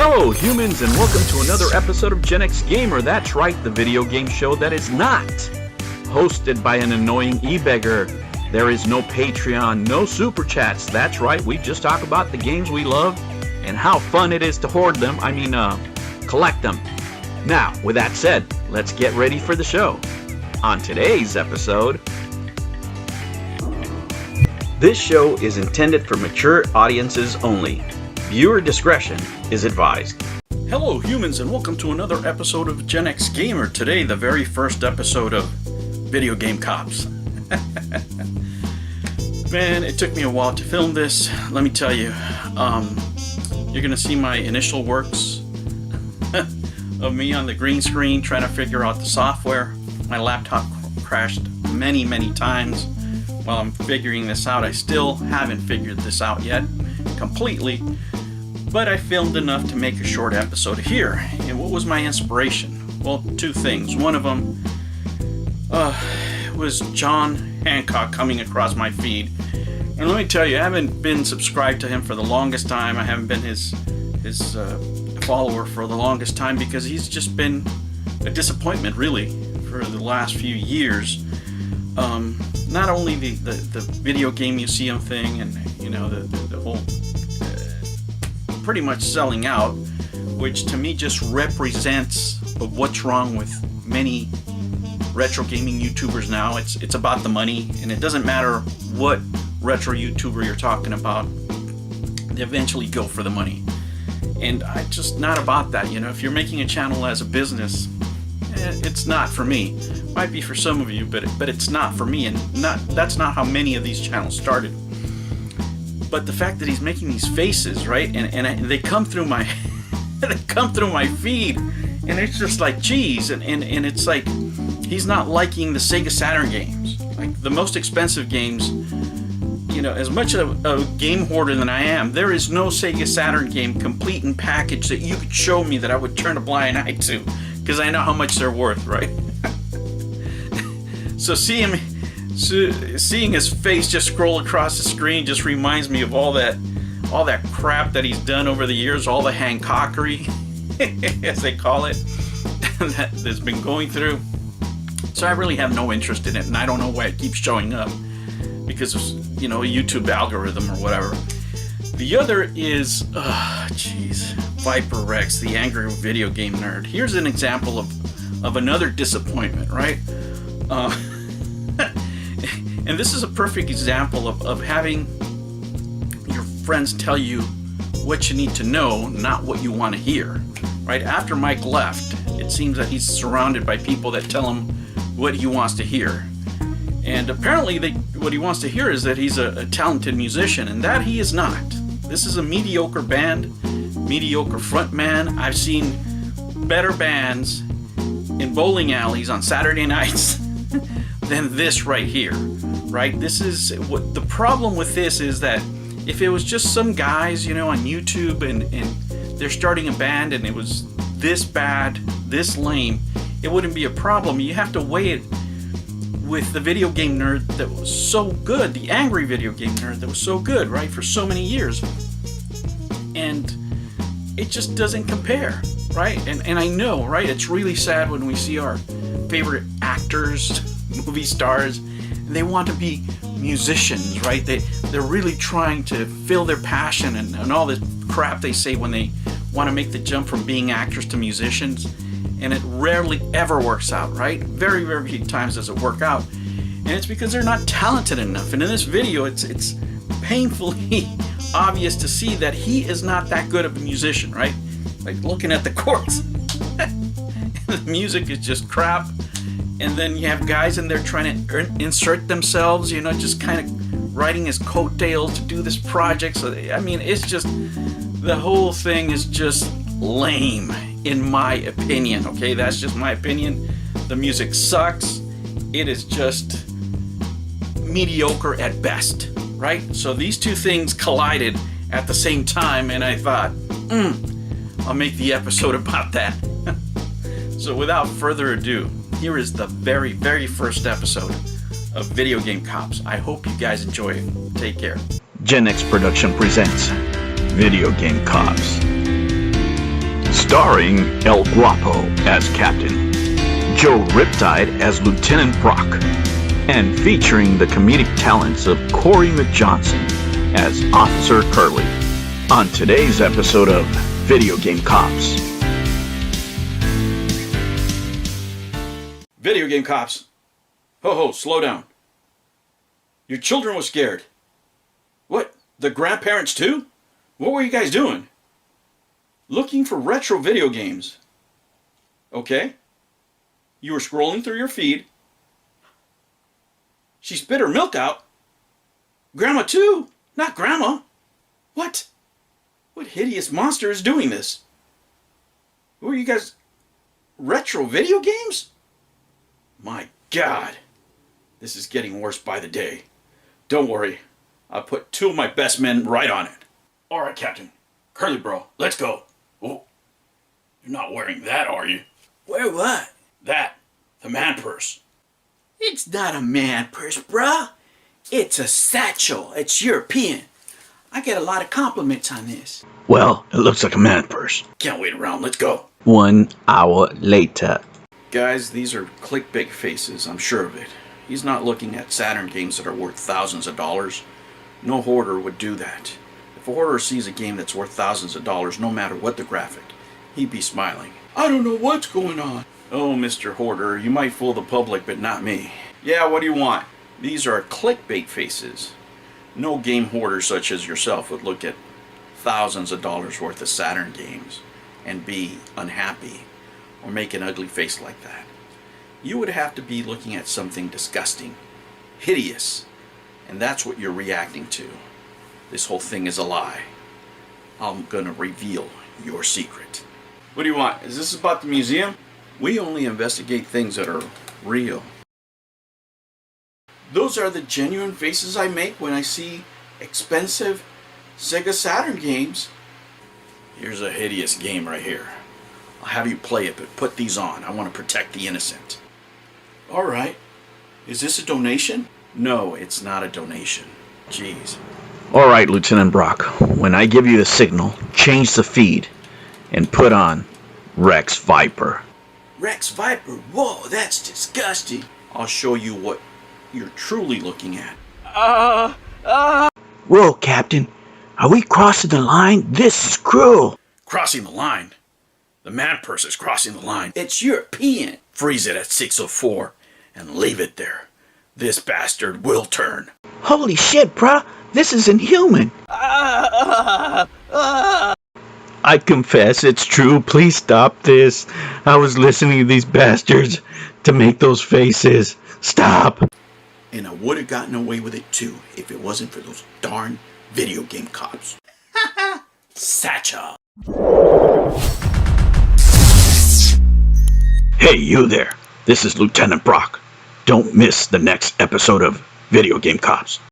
Hello humans and welcome to another episode of Gen X Gamer. That's right, the video game show that is not hosted by an annoying e-beggar. There is no Patreon, no super chats. That's right, we just talk about the games we love and how fun it is to hoard them, collect them. Now, with that said, let's get ready for the show. On today's episode, this show is intended for mature audiences only. Viewer discretion is advised. Hello humans and welcome to another episode of Gen X Gamer. Today, the very first episode of Video Game Cops. Man, it took me a while to film this. Let me tell you, you're gonna see my initial works of me on the green screen trying to figure out the software. My laptop crashed many times while I'm figuring this out. I still haven't figured this out yet completely, but I filmed enough to make a short episode here. And what was my inspiration? Well, two things. One of them was John Hancock coming across my feed. And let me tell you, I haven't been subscribed to him for the longest time. I haven't been his follower for the longest time because he's just been a disappointment, really, for the last few years. Not only the video game museum thing and, you know, the whole pretty much selling out, which to me just represents what's wrong with many retro gaming YouTubers now. It's about the money, and it doesn't matter what retro YouTuber you're talking about, they eventually go for the money. And I'm just not about that. You know, if you're making a channel as a business, it's not for me. Might be for some of you, but it's not for me, and that's not how many of these channels started. But the fact that he's making these faces, right, and they come through my they come through my feed, and it's just like geez, and it's like he's not liking the Sega Saturn games, like the most expensive games. You know, as much of a game hoarder than I am, there is no Sega Saturn game complete and packaged that you could show me that I would turn a blind eye to, because I know how much they're worth, right? So seeing his face just scroll across the screen just reminds me of all that crap that he's done over the years, all the Hancockery, as they call it, that's been going through. So I really have no interest in it, and I don't know why it keeps showing up, because of, you know, a YouTube algorithm or whatever. The other is, Viper Rex, the angry video game nerd. Here's an example of another disappointment, right? And this is a perfect example of having your friends tell you what you need to know, not what you want to hear, right? After Mike left, it seems that he's surrounded by people that tell him what he wants to hear. And apparently what he wants to hear is that he's a talented musician, and that he is not. This is a mediocre band, mediocre frontman. I've seen better bands in bowling alleys on Saturday nights than this right here, right? This is what the problem with this is, that if it was just some guys, you know, on YouTube and they're starting a band and it was this bad, this lame, it wouldn't be a problem. You have to weigh it with the video game nerd that was so good, the angry video game nerd that was so good, right, for so many years. And it just doesn't compare, right? And I know, right, it's really sad when we see our favorite actors, movie stars, and they want to be musicians, right? They're really trying to feel their passion and all this crap they say when they want to make the jump from being actors to musicians, and it rarely ever works out, right? Very few times does it work out, and it's because they're not talented enough. And in this video, it's painfully obvious to see that he is not that good of a musician, right? Like looking at the chords, the music is just crap. And then you have guys in there trying to insert themselves, you know, just kind of riding his coattails to do this project. So, I mean, it's just, the whole thing is just lame, in my opinion, okay? That's just my opinion. The music sucks. It is just mediocre at best, right? So these two things collided at the same time, and I thought, I'll make the episode about that. So without further ado, here is the very first episode of Video Game Cops. I hope you guys enjoy it. Take care. Gen X Production presents Video Game Cops. Starring El Guapo as Captain, Joe Riptide as Lieutenant Brock, and featuring the comedic talents of Corey McJohnson as Officer Curly. On today's episode of Video Game Cops. Video Game Cops. Ho, slow down. Your children were scared. What? The grandparents too? What were you guys doing? Looking for retro video games. Okay. You were scrolling through your feed. She spit her milk out. Grandma too. Not Grandma. What? What hideous monster is doing this? Who are you guys? Retro video games? My God. This is getting worse by the day. Don't worry. I'll put 2 of my best men right on it. All right, Captain. Curly bro, let's go. Oh, you're not wearing that, are you? Wear what? That. The man purse. It's not a man purse, bruh. It's a satchel. It's European. I get a lot of compliments on this. Well, it looks like a man purse. Can't wait around. Let's go. 1 hour later. Guys, these are clickbait faces. I'm sure of it. He's not looking at Saturn games that are worth thousands of dollars. No hoarder would do that. If a hoarder sees a game that's worth thousands of dollars, no matter what the graphic, he'd be smiling. I don't know what's going on. Oh, Mr. Hoarder, you might fool the public, but not me. Yeah, what do you want? These are clickbait faces. No game hoarder such as yourself would look at thousands of dollars worth of Saturn games and be unhappy or make an ugly face like that. You would have to be looking at something disgusting, hideous, and that's what you're reacting to. This whole thing is a lie. I'm gonna reveal your secret. What do you want? Is this about the museum? We only investigate things that are real. Those are the genuine faces I make when I see expensive Sega Saturn games. Here's a hideous game right here. I'll have you play it, but put these on. I want to protect the innocent. Alright. Is this a donation? No, it's not a donation. Jeez. Alright, Lieutenant Brock. When I give you the signal, change the feed and put on Rex Viper. Rex Viper? Whoa, that's disgusting. I'll show you what you're truly looking at. Whoa, Captain. Are we crossing the line? This is cruel. Crossing the line? The man purse is crossing the line. It's European. Freeze it at 6:04 and leave it there. This bastard will turn. Holy shit, bruh. This is inhuman. I confess it's true. Please stop this. I was listening to these bastards to make those faces. Stop. And I would have gotten away with it too if it wasn't for those darn video game cops. Satchel. Hey, you there. This is Lieutenant Brock. Don't miss the next episode of Video Game Cops.